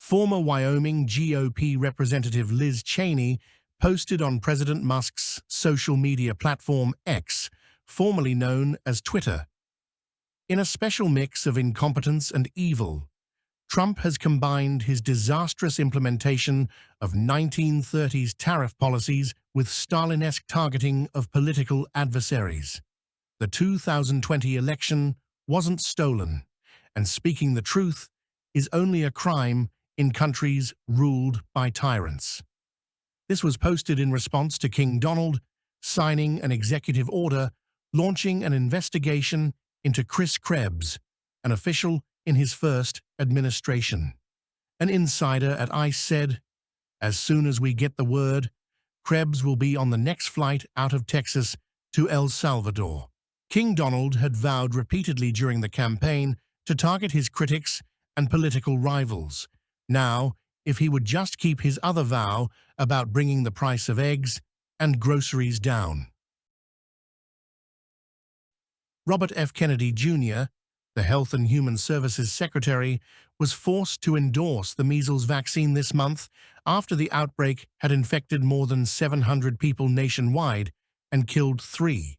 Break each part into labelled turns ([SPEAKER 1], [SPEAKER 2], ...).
[SPEAKER 1] Former Wyoming GOP Representative Liz Cheney posted on President Musk's social media platform X, formerly known as Twitter. In a special mix of incompetence and evil, Trump has combined his disastrous implementation of 1930s tariff policies with Stalinesque targeting of political adversaries. The 2020 election wasn't stolen, and speaking the truth is only a crime in countries ruled by tyrants. This was posted in response to King Donald signing an executive order launching an investigation into Chris Krebs, an official in his first administration. An insider at ICE said, "As soon as we get the word, Krebs will be on the next flight out of Texas to El Salvador." King Donald had vowed repeatedly during the campaign to target his critics and political rivals. Now, if he would just keep his other vow about bringing the price of eggs and groceries down. Robert F. Kennedy Jr., the Health and Human Services Secretary, was forced to endorse the measles vaccine this month after the outbreak had infected more than 700 people nationwide and killed 3.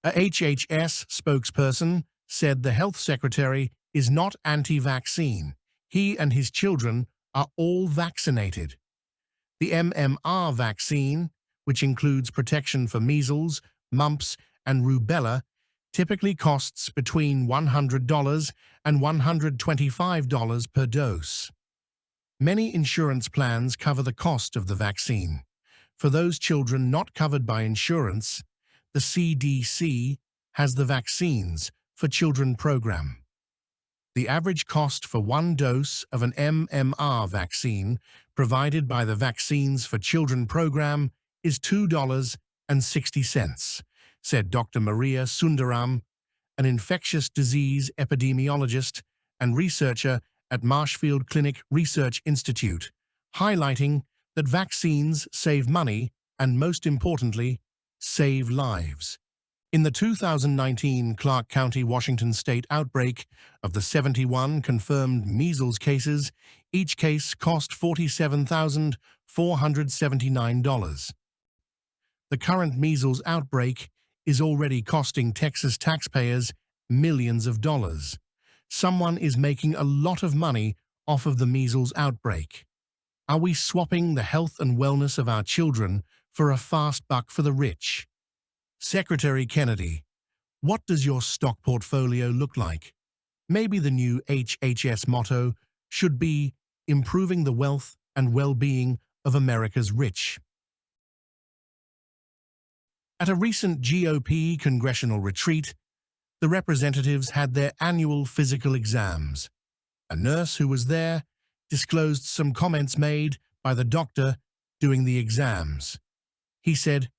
[SPEAKER 1] A HHS spokesperson said the health secretary is not anti-vaccine. He and his children are all vaccinated. The MMR vaccine, which includes protection for measles, mumps, and rubella, typically costs between $100 and $125 per dose. Many insurance plans cover the cost of the vaccine. For those children not covered by insurance, the CDC has the Vaccines for Children program. The average cost for one dose of an MMR vaccine provided by the Vaccines for Children program is $2.60, said Dr. Maria Sundaram, an infectious disease epidemiologist and researcher at Marshfield Clinic Research Institute, highlighting that vaccines save money and, most importantly, save lives. In the 2019 Clark County, Washington state outbreak of the 71 confirmed measles cases, each case cost $47,479. The current measles outbreak is already costing Texas taxpayers millions of dollars. Someone is making a lot of money off of the measles outbreak. Are we swapping the health and wellness of our children for a fast buck for the rich? Secretary Kennedy, what does your stock portfolio look like? Maybe the new HHS motto should be improving the wealth and well-being of America's rich. At a recent GOP congressional retreat, the representatives had their annual physical exams. A nurse who was there disclosed some comments made by the doctor doing the exams. He said,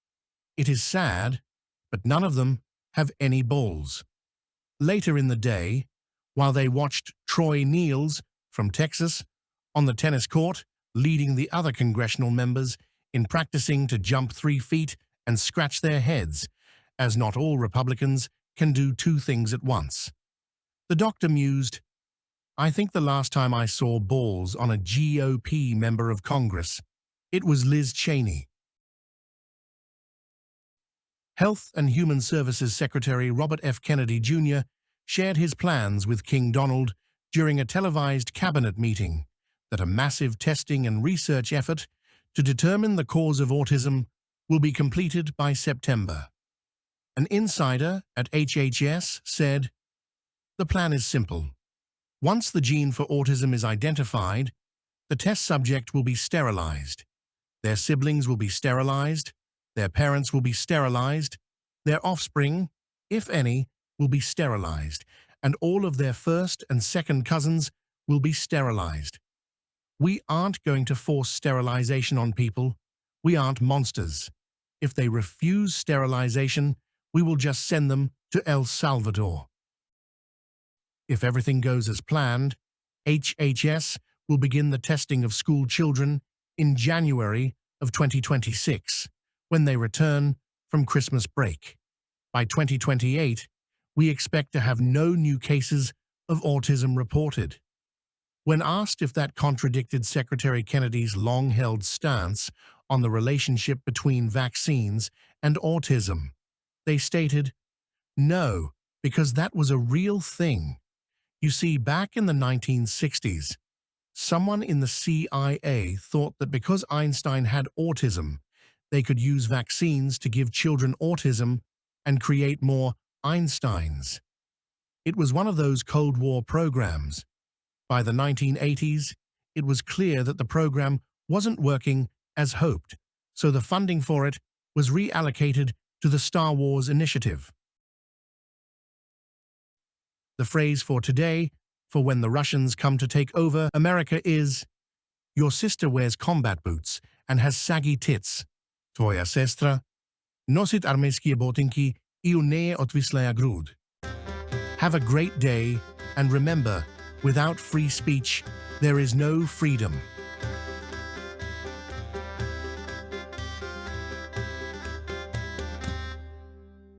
[SPEAKER 1] "It is sad, but none of them have any balls." Later in the day, while they watched Troy Niels from Texas on the tennis court leading the other congressional members in practicing to jump 3 feet and scratch their heads, as not all Republicans can do 2 things at once. The doctor mused, "I think the last time I saw balls on a GOP member of Congress, it was Liz Cheney." Health and Human Services Secretary Robert F. Kennedy Jr. shared his plans with King Donald during a televised cabinet meeting that a massive testing and research effort to determine the cause of autism will be completed by September. An insider at HHS said, "The plan is simple. Once the gene for autism is identified, the test subject will be sterilized. Their siblings will be sterilized. Their parents will be sterilized, their offspring, if any, will be sterilized, and all of their first and second cousins will be sterilized. We aren't going to force sterilization on people. We aren't monsters. If they refuse sterilization, we will just send them to El Salvador." If everything goes as planned, HHS will begin the testing of school children in January of 2026. When they return from Christmas break. By 2028, we expect to have no new cases of autism reported. When asked if that contradicted Secretary Kennedy's long-held stance on the relationship between vaccines and autism, they stated, "No, because that was a real thing." You see, back in the 1960s, someone in the CIA thought that because Einstein had autism, they could use vaccines to give children autism and create more Einsteins. It was one of those Cold War programs. By the 1980s, it was clear that the program wasn't working as hoped, so the funding for it was reallocated to the Star Wars initiative. The phrase for today, for when the Russians come to take over America, is, "Your sister wears combat boots and has saggy tits. Tvoja sestra nosit armejskie botinki I u neje odvislea grud." Have a great day, and remember, without free speech, there is no freedom.